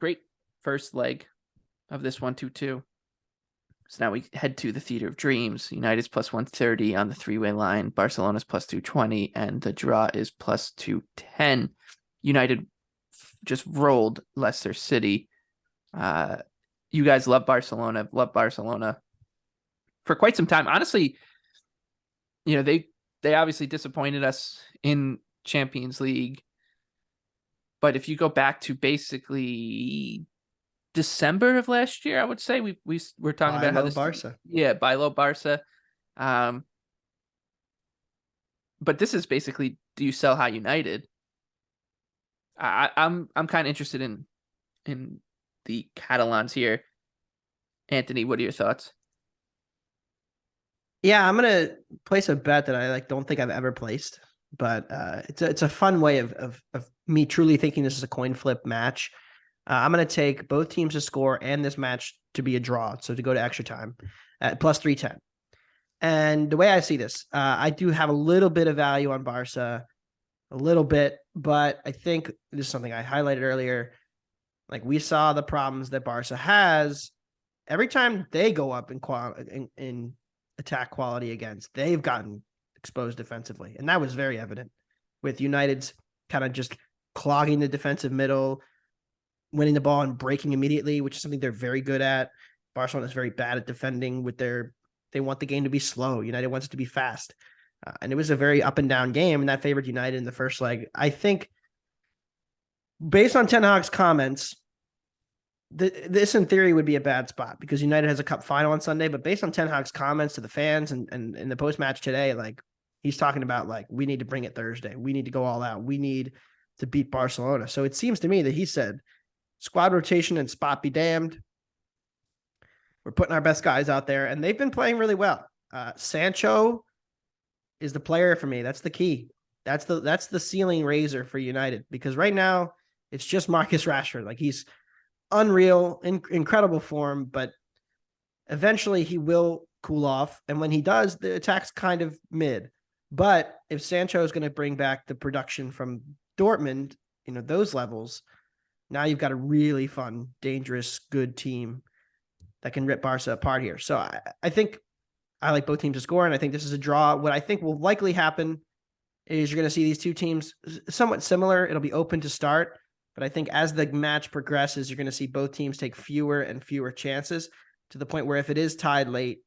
great first leg of this 1-2-2. So now we head to the Theater of Dreams. United's plus 130 on the three-way line. Barcelona's plus 220, and the draw is plus 210. United just rolled Leicester City. You guys love Barcelona for quite some time. Honestly, they obviously disappointed us in Champions League. But if you go back to basically December of last year, I would say we're talking about how this Barca. Yeah, buy low Barca. But this is basically, do you sell high United? I'm kind of interested in the Catalans here. Anthony, what are your thoughts? Yeah, I'm gonna place a bet that I don't think I've ever placed, but it's a fun way of me truly thinking this is a coin flip match. I'm gonna take both teams to score and this match to be a draw, so to go to extra time at plus 310. And the way I see this, I do have a little bit of value on Barca, a little bit, but I think this is something I highlighted earlier. Like, we saw the problems that Barca has every time they go up in attack quality against. They've gotten exposed defensively, and that was very evident with United's kind of just clogging the defensive middle, winning the ball and breaking immediately, which is something they're very good at. Barcelona is very bad at defending they want the game to be slow. United wants it to be fast. And it was a very up and down game, and that favored United in the first leg. I think, based on Ten Hag's comments, this in theory would be a bad spot because United has a cup final on Sunday. But based on Ten Hag's comments to the fans and in the post match today, he's talking about we need to bring it Thursday. We need to go all out. We need to beat Barcelona. So it seems to me that he said, squad rotation and spot be damned. We're putting our best guys out there, and they've been playing really well. Sancho is the player for me. That's the key. That's the ceiling raiser for United, because right now it's just Marcus Rashford. He's unreal, incredible form, but eventually he will cool off. And when he does, the attack's kind of mid. But if Sancho is going to bring back the production from Dortmund, those levels, now you've got a really fun, dangerous, good team that can rip Barca apart here. So I think I like both teams to score, and I think this is a draw. What I think will likely happen is you're going to see these two teams somewhat similar. It'll be open to start, but I think as the match progresses, you're going to see both teams take fewer and fewer chances, to the point where if it is tied late,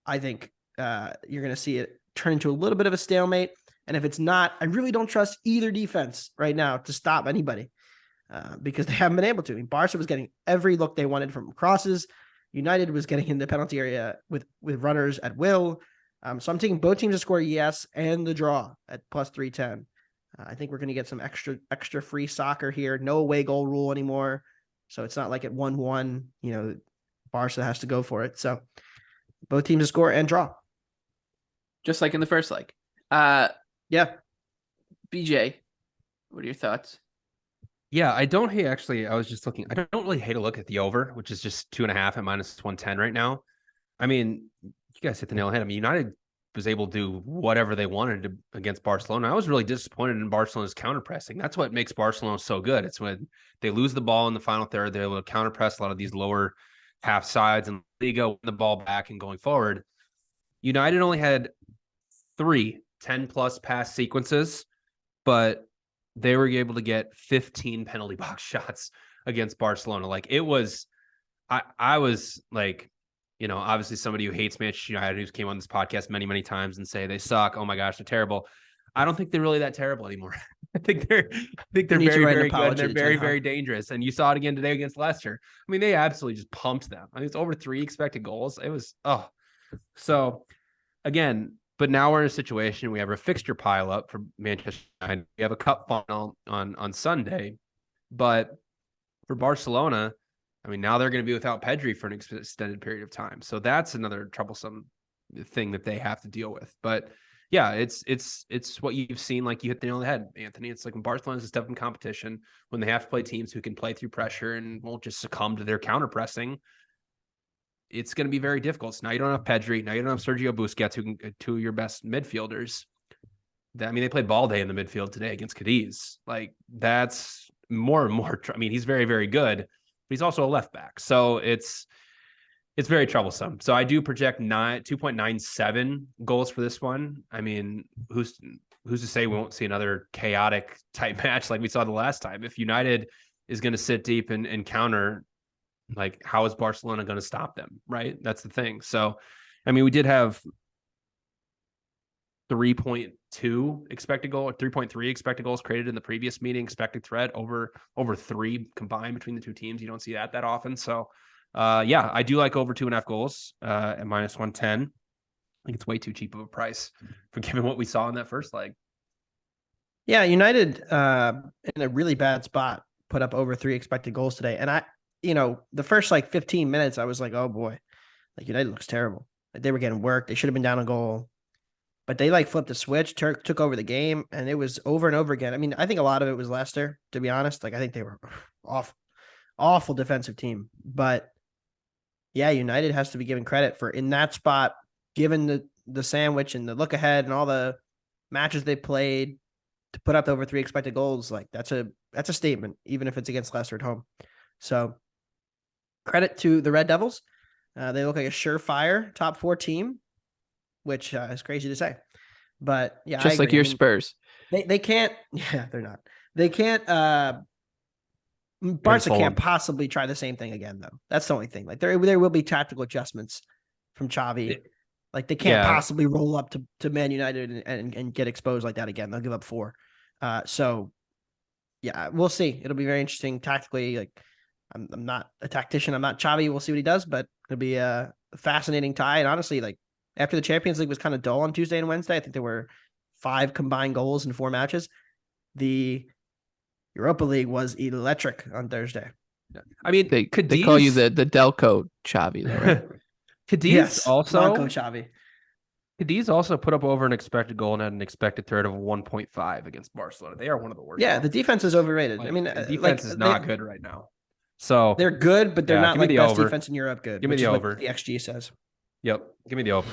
I think you're going to see it turn into a little bit of a stalemate. And if it's not, I really don't trust either defense right now to stop anybody. Because they haven't been able to. Barca was getting every look they wanted from crosses. United was getting in the penalty area with runners at will. So I'm taking both teams to score yes and the draw at plus 310. I think we're going to get some extra free soccer here. No away goal rule anymore. So it's not like at 1-1, Barca has to go for it. So both teams to score and draw. Just like in the first leg. Yeah. BJ, what are your thoughts? Yeah, I don't hate, actually. I was just looking. I don't really hate a look at the over, which is just 2.5 at minus 110 right now. I mean, you guys hit the nail on the head. I mean, United was able to do whatever they wanted against Barcelona. I was really disappointed in Barcelona's counter pressing. That's what makes Barcelona so good. It's when they lose the ball in the final third, they're able to counter press a lot of these lower half sides, and they go win the ball back and going forward. United only had 3 10-plus pass sequences, but they were able to get 15 penalty box shots against Barcelona. It was, I was obviously somebody who hates Manchester United, who's came on this podcast many, many times and say they suck. Oh my gosh, they're terrible. I don't think they're really that terrible anymore. I think they're very, very good. And they're very, very dangerous. And you saw it again today against Leicester. I mean, they absolutely just pumped them. I think it's over 3 expected goals. It was, so again, but now we're in a situation, we have a fixture pile up for Manchester United. We have a cup final on Sunday. But for Barcelona, I mean, now they're going to be without Pedri for an extended period of time. So that's another troublesome thing that they have to deal with. But yeah, it's what you've seen, like you hit the nail on the head, Anthony. It's like when Barcelona is a step in competition, when they have to play teams who can play through pressure and won't just succumb to their counter pressing, it's going to be very difficult. So now you don't have Pedri. Now you don't have Sergio Busquets, who can, two of your best midfielders. I mean, they played ball day in the midfield today against Cadiz. That's more and more. I mean, he's very, very good, but he's also a left back. So it's very troublesome. So I do project 2.97 goals for this one. I mean, who's to say we won't see another chaotic type match like we saw the last time? If United is going to sit deep and counter, like, how is Barcelona going to stop them? Right. That's the thing. So, I mean, we did have 3.2 expected goal or 3.3 expected goals created in the previous meeting, expected threat over 3 combined between the two teams. You don't see that often. So, yeah, I do like over 2.5 goals at minus 110. I think it's way too cheap of a price for given what we saw in that first leg. Yeah, United in a really bad spot put up over 3 expected goals today. And the first like 15 minutes, I was like, oh boy, like United looks terrible. Like they were getting worked. They should have been down a goal. But they like flipped the switch, took over the game, and it was over and over again. I mean, I think a lot of it was Leicester, to be honest. Like I think they were awful defensive team. But yeah, United has to be given credit for in that spot, given the sandwich and the look ahead and all the matches they played to put up over 3 expected goals. Like that's a statement, even if it's against Leicester at home. So credit to the Red Devils. They look like a surefire top 4 team, which is crazy to say. But yeah, just like your Spurs. They can't. Yeah, they're not. They can't. Barca can't possibly try the same thing again, though. That's the only thing. Like there will be tactical adjustments from Xavi. Like they can't possibly roll up to Man United and get exposed like that again. They'll give up 4. So yeah, we'll see. It'll be very interesting tactically. Like I'm not a tactician. I'm not Xavi. We'll see what he does, but it'll be a fascinating tie. And honestly, like after the Champions League was kind of dull on Tuesday and Wednesday, I think there were 5 combined goals in 4 matches. The Europa League was electric on Thursday. I mean, they call you the Delco Xavi, though, right? Cadiz also Xavi. Cadiz also put up over an expected goal and had an expected threat of 1.5 against Barcelona. They are one of the worst. Yeah, the defense is overrated. I mean, the defense is not good right now. So they're good, but they're not like the best over. defense in Europe good. Give me the over. The XG says. Yep. Give me the over.